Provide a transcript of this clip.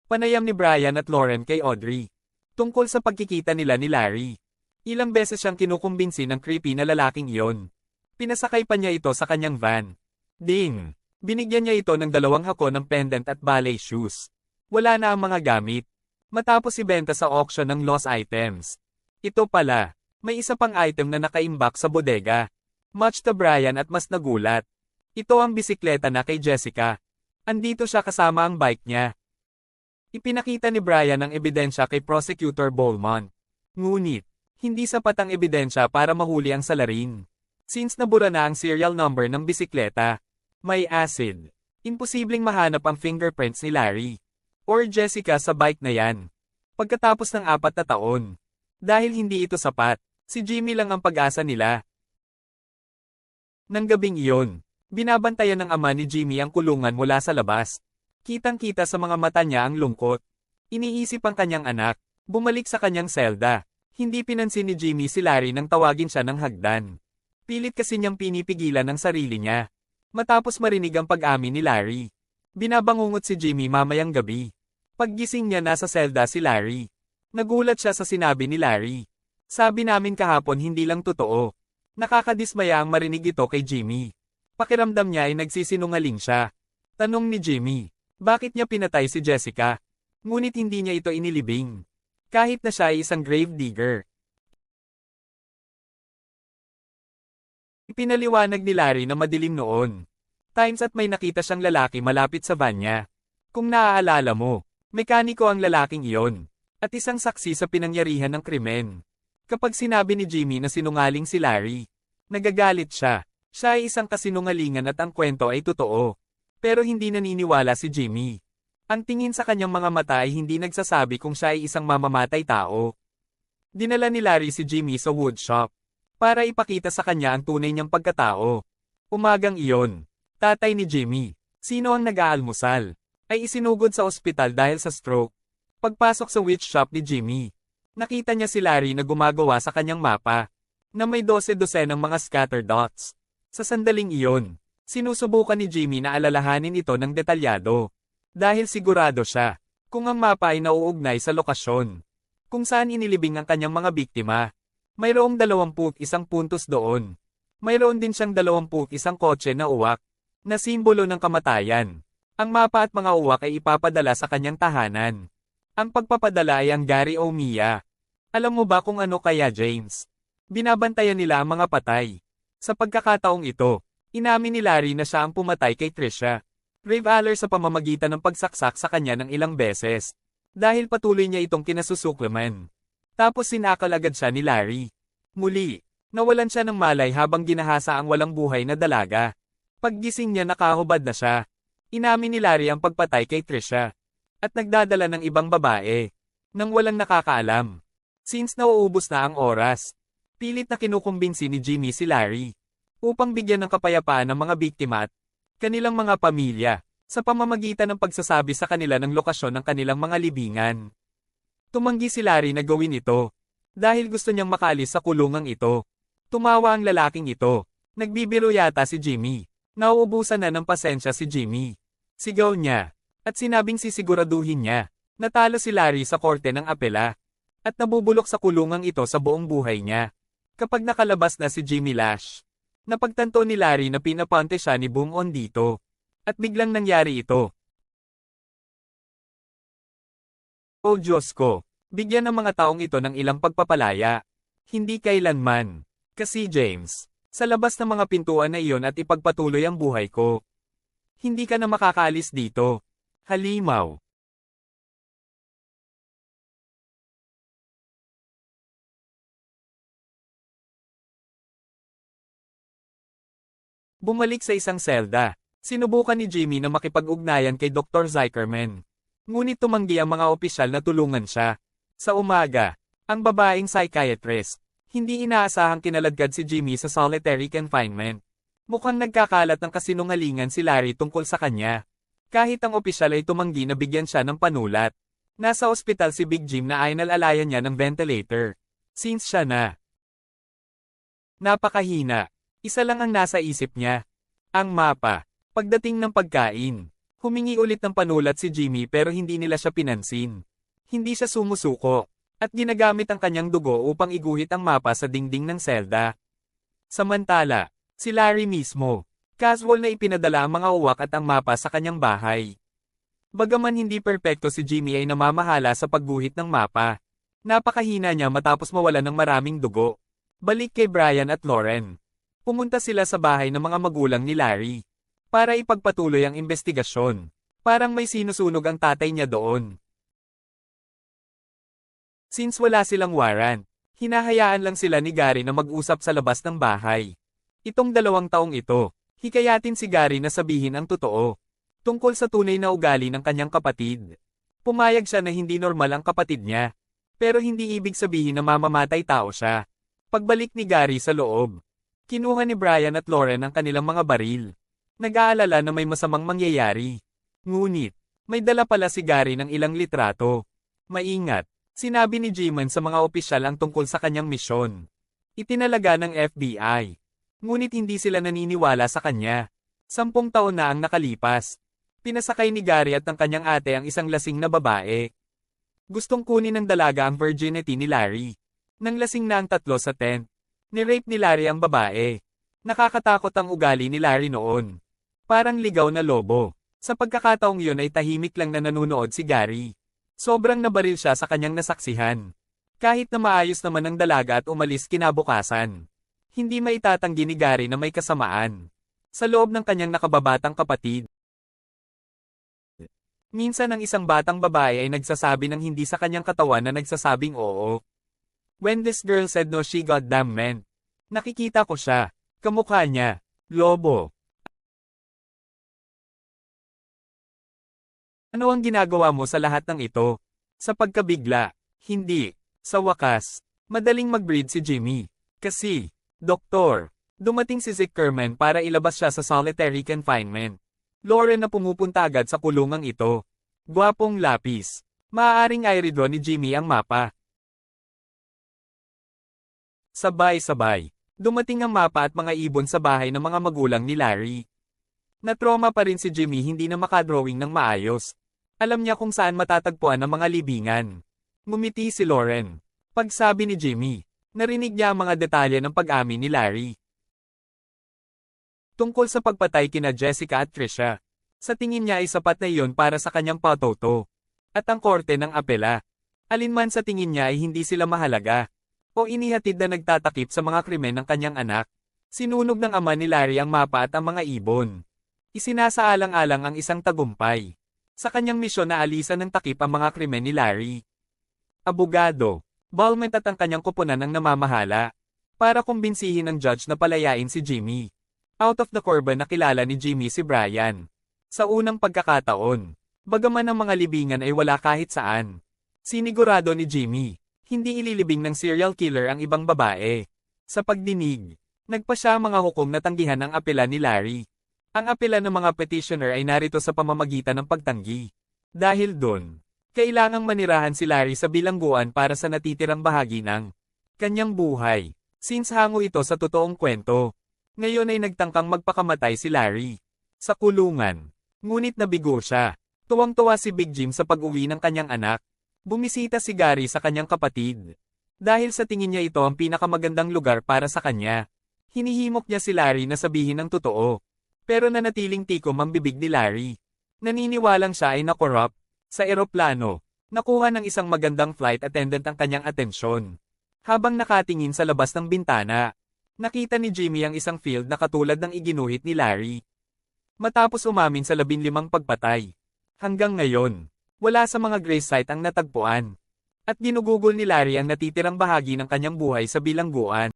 Panayam ni Brian at Lauren kay Audrey. Tungkol sa pagkikita nila ni Larry. Ilang beses siyang kinukumbinsi ng creepy na lalaking iyon. Pinasakay pa niya ito sa kanyang van. Ding! Binigyan niya ito ng 2 hako ng pendant at ballet shoes. Wala na ang mga gamit. Matapos ibenta sa auction ng lost items. Ito pala, may isa pang item na nakaimbak sa bodega. Much to Brian at mas nagulat. Ito ang bisikleta na kay Jessica. Andito siya kasama ang bike niya. Ipinakita ni Brian ang ebidensya kay Prosecutor Beaumont. Ngunit, hindi sapat ang ebidensya para mahuli ang salarin. Since nabura na ang serial number ng bisikleta, may acid. Imposibleng mahanap ang fingerprints ni Larry or Jessica sa bike na yan. Pagkatapos ng 4 na taon. Dahil hindi ito sapat, si Jimmy lang ang pag-asa nila. Nang gabing iyon, binabantayan ng ama ni Jimmy ang kulungan mula sa labas. Kitang-kita sa mga mata niya ang lungkot. Iniisip ang kanyang anak, bumalik sa kanyang selda. Hindi pinansin ni Jimmy si Larry nang tawagin siya ng hagdan. Pilit kasi niyang pinipigilan ang sarili niya. Matapos marinig ang pag-amin ni Larry. Binabangungot si Jimmy mamayang gabi. Paggising niya nasa selda si Larry. Nagulat siya sa sinabi ni Larry. Sabi namin kahapon hindi lang totoo. Nakakadismaya ang marinig ito kay Jimmy. Pakiramdam niya ay nagsisinungaling siya. Tanong ni Jimmy. Bakit niya pinatay si Jessica? Ngunit hindi niya ito inilibing. Kahit na siya ay isang grave digger. Ipinaliwanag ni Larry na madilim noon. Times at may nakita siyang lalaki malapit sa van niya. Kung naaalala mo, mekaniko ang lalaking iyon. At isang saksi sa pinangyarihan ng krimen. Kapag sinabi ni Jimmy na sinungaling si Larry, nagagalit siya. Siya ay isang kasinungalingan at ang kwento ay totoo. Pero hindi naniniwala si Jimmy. Ang tingin sa kanyang mga mata ay hindi nagsasabi kung siya ay isang mamamatay tao. Dinala ni Larry si Jimmy sa woodshop para ipakita sa kanya ang tunay niyang pagkatao. Umagang iyon, tatay ni Jimmy, sino ang nag-aalmusal, ay isinugod sa ospital dahil sa stroke. Pagpasok sa witch shop ni Jimmy, nakita niya si Larry na gumagawa sa kanyang mapa, na may 12 ng mga scatter dots. Sa sandaling iyon, sinusubukan ni Jimmy na alalahanin ito ng detalyado. Dahil sigurado siya, kung ang mapa ay nauugnay sa lokasyon, kung saan inilibing ang kanyang mga biktima. Mayroong 21 puntos doon. Mayroon din siyang 21 kotse na uwak, na simbolo ng kamatayan. Ang mapa at mga uwak ay ipapadala sa kanyang tahanan. Ang pagpapadala ay ang Gary Omiya. Alam mo ba kung ano kaya, James? Binabantayan nila ang mga patay. Sa pagkakataong ito, inamin ni Larry na siya ang pumatay kay Trisha Rave sa pamamagitan ng pagsaksak sa kanya ng ilang beses. Dahil patuloy niya itong kinasusuklaman. Tapos sinakal agad siya ni Larry. Muli, nawalan siya ng malay habang ginahasa ang walang buhay na dalaga. Paggising niya nakahubad na siya. Inamin ni Larry ang pagpatay kay Trisha. At nagdadala ng ibang babae. Nang walang nakakaalam. Since nauubos na ang oras, pilit na kinukumbinsi ni Jimmy si Larry. Upang bigyan ng kapayapaan ng mga biktima at kanilang mga pamilya, sa pamamagitan ng pagsasabi sa kanila ng lokasyon ng kanilang mga libingan. Tumanggi si Larry na gawin ito, dahil gusto niyang makaalis sa kulungang ito. Tumawa ang lalaking ito. Nagbibiro yata si Jimmy. Nauubusan na ng pasensya si Jimmy. Sigaw niya, at sinabing sisiguraduhin niya, natalo si Larry sa korte ng apela, at nabubulok sa kulungang ito sa buong buhay niya. Kapag nakalabas na si Jimmy Lash, napagtanto ni Larry na pinapante siya ni Boom-on dito. At biglang nangyari ito. O Diyos ko, bigyan ng mga taong ito ng ilang pagpapalaya. Hindi kailanman. Kasi James, sa labas ng mga pintuan na iyon at ipagpatuloy ang buhay ko. Hindi ka na makakaalis dito. Halimaw. Bumalik sa isang selda. Sinubukan ni Jimmy na makipag-ugnayan kay Dr. Zykerman. Ngunit tumanggi ang mga opisyal na tulungan siya. Sa umaga, ang babaeng psychiatrist, hindi inaasahang kinaladkad si Jimmy sa solitary confinement. Mukhang nagkakalat ng kasinungalingan si Larry tungkol sa kanya. Kahit ang opisyal ay tumanggi na bigyan siya ng panulat. Nasa ospital si Big Jim na ay nalalayan niya ng ventilator. Since siya na napakahina, isa lang ang nasa isip niya. Ang mapa. Pagdating ng pagkain, Humingi ulit ng panulat si Jimmy pero hindi nila siya pinansin. Hindi siya sumusuko, at ginagamit ang kanyang dugo upang iguhit ang mapa sa dingding ng selda. Samantala, si Larry mismo, casual na ipinadala ang mga uwak at ang mapa sa kanyang bahay. Bagaman hindi perpekto si Jimmy ay namamahala sa pagguhit ng mapa. Napakahina niya matapos mawala ng maraming dugo. Balik kay Brian at Lauren. Pumunta sila sa bahay ng mga magulang ni Larry para ipagpatuloy ang investigasyon. Parang may sinusunog ang tatay niya doon. Since wala silang warrant, hinahayaan lang sila ni Gary na mag-usap sa labas ng bahay. Itong 2 taong ito, hikayatin si Gary na sabihin ang totoo tungkol sa tunay na ugali ng kanyang kapatid. Pumayag siya na hindi normal ang kapatid niya, pero hindi ibig sabihin na mamamatay tao siya. Pagbalik ni Gary sa loob, kinuha ni Brian at Lauren ang kanilang mga baril. Nag-aalala na may masamang mangyayari. Ngunit, may dala pala si Gary ng ilang litrato. Maingat, sinabi ni Jimon sa mga opisyal ang tungkol sa kanyang misyon. Itinalaga ng FBI. Ngunit hindi sila naniniwala sa kanya. 10 taon na ang nakalipas. Pinasakay ni Gary at ng kanyang ate ang isang lasing na babae. Gustong kunin ng dalaga ang virginity ni Larry. Nang lasing na ang 3 sa tent, ni-rape ni Larry ang babae. Nakakatakot ang ugali ni Larry noon. Parang ligaw na lobo. Sa pagkakataong yun ay tahimik lang na nanunood si Gary. Sobrang nabaril siya sa kanyang nasaksihan. Kahit na maayos naman ang dalaga at umalis kinabukasan. Hindi maitatanggi ni Gary na may kasamaan sa loob ng kanyang nakababatang kapatid. Minsan ang isang batang babae ay nagsasabi ng hindi sa kanyang katawan na nagsasabing oo. When this girl said no she goddamn meant. Nakikita ko siya. Kamukha niya. Lobo. Ano ang ginagawa mo sa lahat ng ito? Sa pagkabigla. Hindi. Sa wakas. Madaling mag-breed si Jimmy. Kasi, Doktor, dumating si Zeke Kerman para ilabas siya sa solitary confinement. Lauren na pumupunta agad sa kulungang ito. Gwapong lapis. Maaaring i-redraw ni Jimmy ang mapa. Sabay-sabay. Dumating ang mapa at mga ibon sa bahay ng mga magulang ni Larry. Na-trauma pa rin si Jimmy hindi na makadrawing ng maayos. Alam niya kung saan matatagpuan ang mga libingan. Ngumiti si Lauren. Pagsabi ni Jimmy, narinig niya ang mga detalye ng pag-amin ni Larry. Tungkol sa pagpatay kina Jessica at Trisha. Sa tingin niya ay sapat na iyon para sa kanyang patoto. At ang korte ng apela. Alinman sa tingin niya ay hindi sila mahalaga. O inihatid na nagtatakip sa mga krimen ng kanyang anak. Sinunog ng ama ni Larry ang mapa at ang mga ibon. Isinasaalang-alang ang isang tagumpay. Sa kanyang misyon na alisan ng takip ang mga krimen ni Larry. Abogado, Balment at ang kanyang koponan ang namamahala. Para kumbinsihin ng judge na palayain si Jimmy. Out of the court na kilala ni Jimmy si Brian. Sa unang pagkakataon, bagaman ang mga libingan ay wala kahit saan. Sinigurado ni Jimmy, hindi ililibing ng serial killer ang ibang babae. Sa pagdinig, nagpa siya mga hukom na tanggihan ang apela ni Larry. Ang apela ng mga petitioner ay narito sa pamamagitan ng pagtanggi. Dahil doon, kailangang manirahan si Larry sa bilangguan para sa natitirang bahagi ng kanyang buhay. Since hango ito sa totoong kwento, ngayon ay nagtangkang magpakamatay si Larry sa kulungan. Ngunit nabigo siya. Tuwang-tuwa si Big Jim sa pag-uwi ng kanyang anak. Bumisita si Gary sa kanyang kapatid. Dahil sa tingin niya ito ang pinakamagandang lugar para sa kanya. Hinihimok niya si Larry na sabihin ang totoo. Pero nanatiling tikom ang bibig ni Larry. Naniniwalang siya ay na-corrupt. Sa eroplano, nakuha ng isang magandang flight attendant ang kanyang atensyon. Habang nakatingin sa labas ng bintana, nakita ni Jimmy ang isang field na katulad ng iginuhit ni Larry. Matapos umamin sa 15 pagpatay. Hanggang ngayon, wala sa mga grave site ang natagpuan. At ginugugol ni Larry ang natitirang bahagi ng kanyang buhay sa bilangguan.